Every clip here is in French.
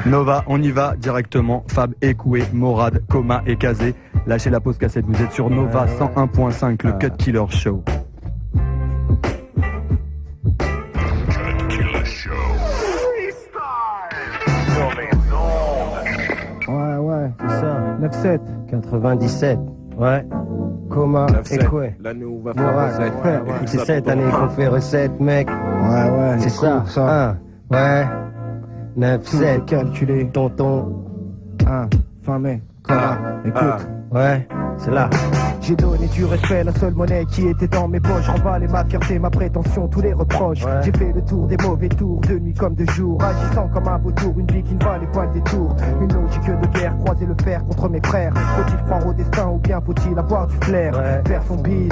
Nova, on y va directement. Fab, Ekoué, Morad, Coma et Kazé. Lâchez la pause cassette, vous êtes sur Nova 101.5, le Cut Killer Show. Ouais, c'est ça. 9-7. 97. Ouais. Coma, Ekoué. L'année où on va faire recette. C'est cette année qu'on fait recette, mec. Ouais, c'est ça. Ouais. 9-7. Calculé. Tonton. Fin mai. Coma, écoute. Ouais, c'est là. J'ai donné du respect, la seule monnaie qui était dans mes poches. Remballé ma fierté, ma prétention, tous les reproches. J'ai fait le tour des mauvais tours, de nuit comme de jour. Agissant comme un vautour, une vie qui ne valait pas le détour. Une logique de guerre, croiser le fer contre mes frères. Faut-il croire au destin ou bien faut-il avoir du flair? Faire son bise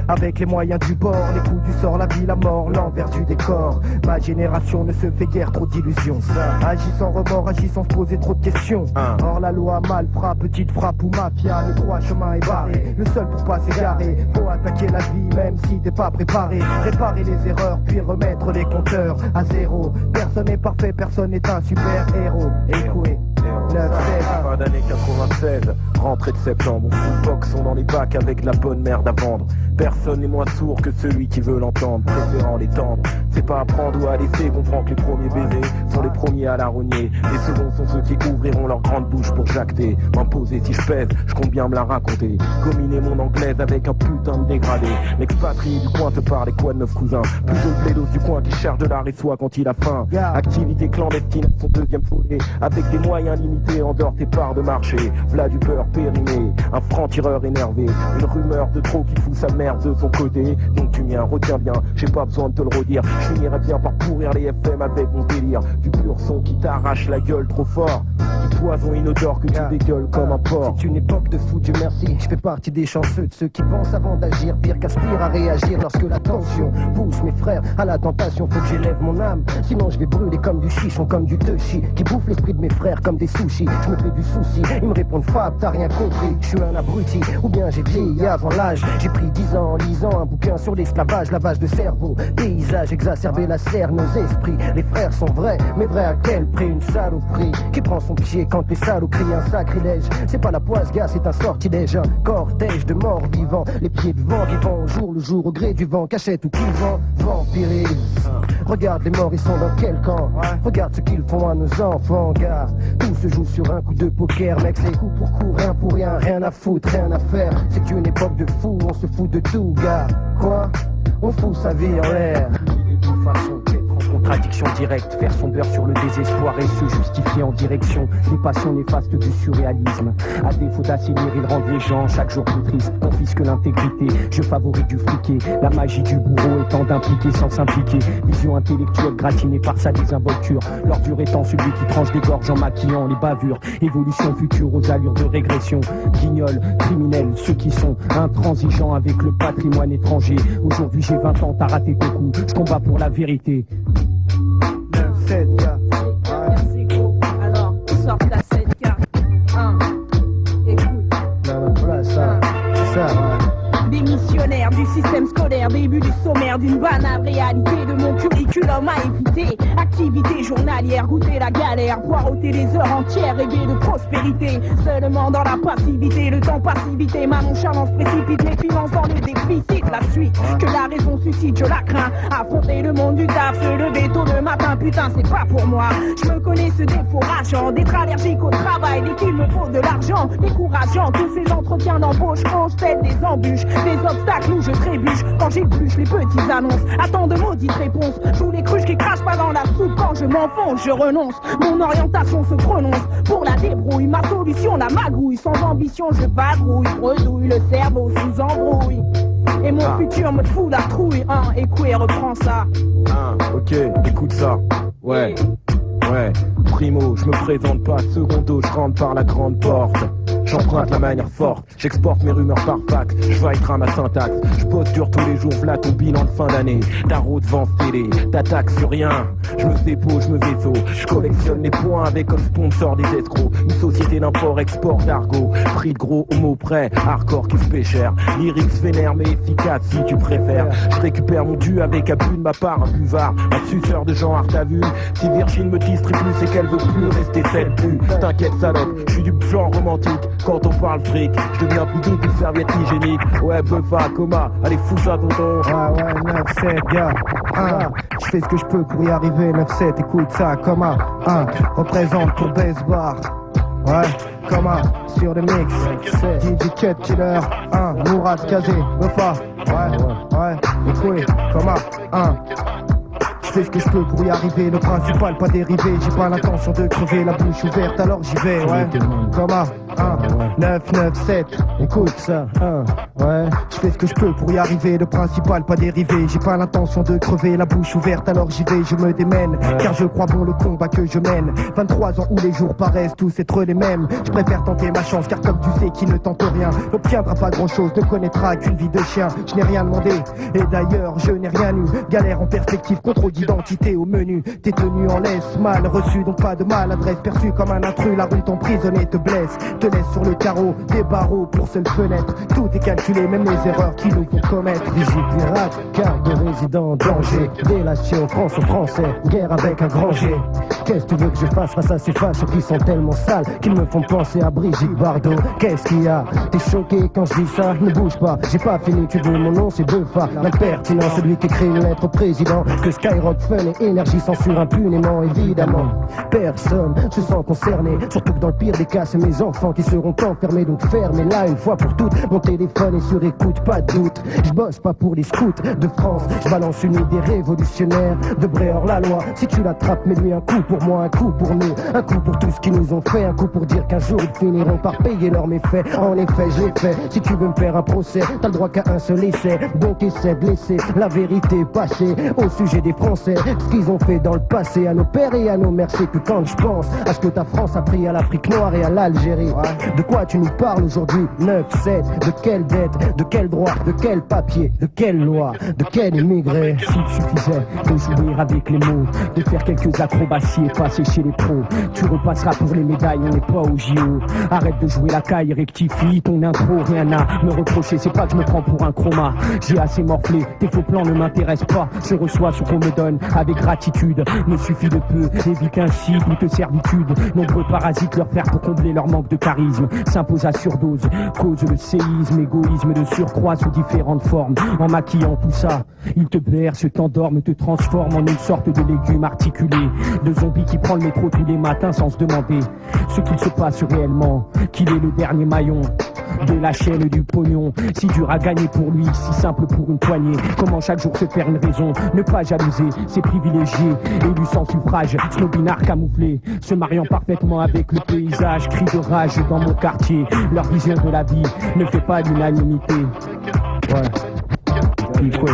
avec les moyens du bord, les coups du sort, la vie, la mort, l'envers du décor. Ma génération ne se fait guère trop d'illusions. Agis sans remords, agis sans se poser trop de questions. Or la loi malfrat, petite frappe ou mafia, le droit chemin est barré, le seul pour pas s'égarer. Faut attaquer la vie même si t'es pas préparé. Réparer les erreurs puis remettre les compteurs à zéro. Personne n'est parfait, personne n'est un super héros. Ekoué. Fin d'année 96, rentrée de septembre, on fout box, on dans les bacs avec de la bonne merde à vendre. Personne n'est moins sourd que celui qui veut l'entendre, préférant l'étendre. C'est pas apprendre ou à laisser, comprend que les premiers baisers sont les premiers à la rogner. Les seconds sont ceux qui ouvriront leur grande bouche pour jacter. M'imposer si je pèse, je compte bien me la raconter. Combiner mon anglaise avec un putain de dégradé. L'expatrié du coin te parle et quoi de neuf cousins. Plutôt le plédos du coin qui cherche de l'art et soie quand il a faim. Activité clandestine à son deuxième volet. Avec des moyens limités, endors tes parts de marché. V'là du beurre périmé, un franc-tireur énervé. Une rumeur de trop qui fout sa merde de son côté. Donc tu mien, retiens bien, j'ai pas besoin de te le redire. Je finirai bien par pourrir les FM avec mon délire. Du pur son qui t'arrache la gueule trop fort. Du poison inodore que tu dégueules comme un porc. C'est une époque de fou, Dieu merci. Je fais partie des chanceux, de ceux qui pensent avant d'agir. Pire qu'aspire à réagir lorsque la tension pousse mes frères à la tentation. Faut que j'élève mon âme, sinon je vais brûler comme du chichon, comme du teuchi qui bouffe l'esprit de mes frères comme des sushis. Je me fais du souci, ils me répondent Fab, t'as rien compris. Je suis un abruti, ou bien j'ai vieilli avant l'âge. J'ai pris 10 ans en lisant un bouquin sur l'esclavage, lavage de cerveau, paysage exacerbé, la serre, nos esprits. Les frères sont vrais, mais vrais à quel prix? Une saloperie qui prend son pied quand les salauds crient un sacrilège. C'est pas la poisse, gars, c'est un sortilège, un cortège de morts vivants. Les pieds vivants qui vont au jour le jour au gré du vent, cachette ou clivant, vampirise. Regarde les morts, ils sont dans quel camp? Regarde ce qu'ils font à nos enfants, gars. Tout se joue sur un coup de poker, mec, c'est coup pour coup, rien pour rien, rien à foutre, rien à faire. C'est une époque de fou, on se fout de tout, gars. Quoi? On fout sa vie en l'air. De toute façon, contradiction directe, faire son beurre sur le désespoir et se justifier en direction des passions néfastes du surréalisme. À défaut d'assainir, ils rendent les gens chaque jour plus tristes, confisquent l'intégrité, je favorise du friqué. La magie du bourreau étant d'impliquer sans s'impliquer. Vision intellectuelle gratinée par sa désinvolture. L'ordure étant celui qui tranche des gorges en maquillant les bavures. Évolution future aux allures de régression. Guignols, criminels, ceux qui sont intransigeants avec le patrimoine étranger. Aujourd'hui j'ai 20 ans, t'as raté ton coup, je combats pour la vérité. 9-7, gars. Merci gros. Alors, sors ta 7K. Écoute. Voilà, ça. C'est ça. Démissionnaire du système scolaire, début du sommaire d'une banale réalité de mon curriculum à éviter. Activité journalière, goûter la galère, poireauter les heures entières, rêver de prospérité. Seulement dans la passivité, le temps passivité, ma nonchalance précipite mes finances dans le déficit. La suite que la raison suscite, je la crains. Affronter le monde du taf, se lever tôt le matin, putain c'est pas pour moi. Je me connais ce défaut rageant, d'être allergique au travail, dès qu'il me faut de l'argent. Décourageant, tous ces entretiens d'embauche, quand je tête des embûches. Des obstacles où je trébuche quand j'épluche les petites annonces. Attends de maudites réponses. Joue les cruches qui crachent pas dans la soupe. Quand je m'enfonce, je renonce. Mon orientation se prononce pour la débrouille. Ma solution, la magouille. Sans ambition, je vadrouille. Bredouille le cerveau sous embrouille. Et mon futur me fout la trouille. Ekoué, reprends ça. Ok, écoute ça. Ouais. Primo, je me présente pas. Secondo, je rentre par la grande porte. j'emprunte la manière forte. J'exporte mes rumeurs par fax, je vaillerai ma syntaxe. Je bosse dur tous les jours, v'là ton bilan de fin d'année. Tarot devant télé, t'attaques sur rien. Je me dépose, je me vaisseau. Je collectionne les points avec comme sponsor des escrocs. Une société d'import-export d'argot. Prix de gros au mot près, hardcore qui se paie cher. Lyrics vénère mais efficace si tu préfères. Je récupère mon dû avec abus de ma part, un buvard, un suceur de genre, t'as vu. Si Virgin me distribue, c'est qu'elle veut plus rester celle plus. T'inquiète salope, je suis du genre romantique. Quand on parle fric, je deviens plus doux qu'une serviette hygiénique. Ouais, buffa, coma, allez fous ça tonton. Ouais, 9-7, gars. Je fais ce que je peux pour y arriver. 9-7, écoute ça, coma. Représente pour Best Bar. Ouais, coma, sur le mix. DJ Cut Killer. Mourad Kazé, Buffa. Ouais, écoute, coma. Je fais ce que je peux pour y arriver, le principal pas dérivé. J'ai pas l'intention de crever la bouche ouverte, alors j'y vais, ouais. Coma, 9-9-7, écoute ça, ouais. Je fais ce que je peux pour y arriver, le principal pas dérivé. J'ai pas l'intention de crever la bouche ouverte, alors j'y vais, je me démène. Car je crois bon le combat que je mène. 23 ans où les jours paraissent tous être les mêmes. Je préfère tenter ma chance, car comme tu sais qui ne tente rien n'obtiendra pas grand chose, ne connaîtra qu'une vie de chien. Je n'ai rien demandé, et d'ailleurs je n'ai rien eu. Galère en perspective, contrôle d'identité au menu. T'es tenu en laisse, mal reçu, donc pas de maladresse. Perçu comme un intrus, la rue t'emprisonne et te blesse. Te laisse sur le carreau, des barreaux pour seule fenêtre. Tout est calculé, même les erreurs qui nous font commettre. Vigile pirate, carte de résident, danger. Délation, France aux Français, guerre avec un grand G. Qu'est-ce que tu veux que je fasse face à ces fâches qui sont tellement sales qu'ils me font penser à Brigitte Bardot? Qu'est-ce qu'il y a? T'es choqué quand je dis ça? Ne bouge pas, j'ai pas fini, tu veux mon nom, c'est Buffa. L'impertinent, celui qui écrit une lettre au président. Que Skyrock, Fun et Énergie censure impunément, évidemment. Personne se sent concerné, surtout que dans le pire des cas, c'est mes enfants qui seront enfermés. Donc fermez là une fois pour toutes, mon téléphone est sur écoute, pas de doute. Je bosse pas pour les scouts de France, je balance une idée révolutionnaire de Bréhor-la-Loi. Si tu l'attrapes, mets-lui un coup pour moi, un coup pour nous, un coup pour tout ce qu'ils nous ont fait, un coup pour dire qu'un jour ils finiront par payer leurs méfaits. En effet, je l'ai fait. Si tu veux me faire un procès, t'as le droit qu'à un seul essai. Donc essaie de laisser la vérité passer au sujet des Français, ce qu'ils ont fait dans le passé à nos pères et à nos mères. C'est que quand je pense à ce que ta France a pris à l'Afrique noire et à l'Algérie, de quoi tu nous parles aujourd'hui? 9-7, de quelle dette, de quel droit, de quel papier, de quelle loi, de quel immigré? S'il suffisait de jouer avec les mots, de faire quelques acrobaties et passer chez les pros, tu repasseras pour les médailles, on n'est pas au JO. Arrête de jouer la caille, rectifie ton intro, rien à me reprocher, c'est pas que je me prends pour un chroma. J'ai assez morflé, tes faux plans ne m'intéressent pas, je reçois ce qu'on me donne avec gratitude. Me suffit de peu, évite ainsi toute servitude. Nombreux parasites leur faire pour combler leur manque de charisme s'impose à surdose, cause le séisme, égoïsme de surcroît sous différentes formes. En maquillant tout ça, ils te bercent, t'endorment, te transforment en une sorte de légume articulé, de zombie qui prend le métro tous les matins sans se demander ce qu'il se passe réellement, qu'il est le dernier maillon de la chaîne du pognon. Si dur à gagner pour lui, si simple pour une poignée. Comment chaque jour se faire une raison, ne pas jalouser ses privilégiés, élus sans suffrage, snobinard camouflé, se mariant parfaitement avec le paysage. Cri de rage dans mon quartier, leur vision de la vie ne fait pas l'unanimité. Ouais, il faut.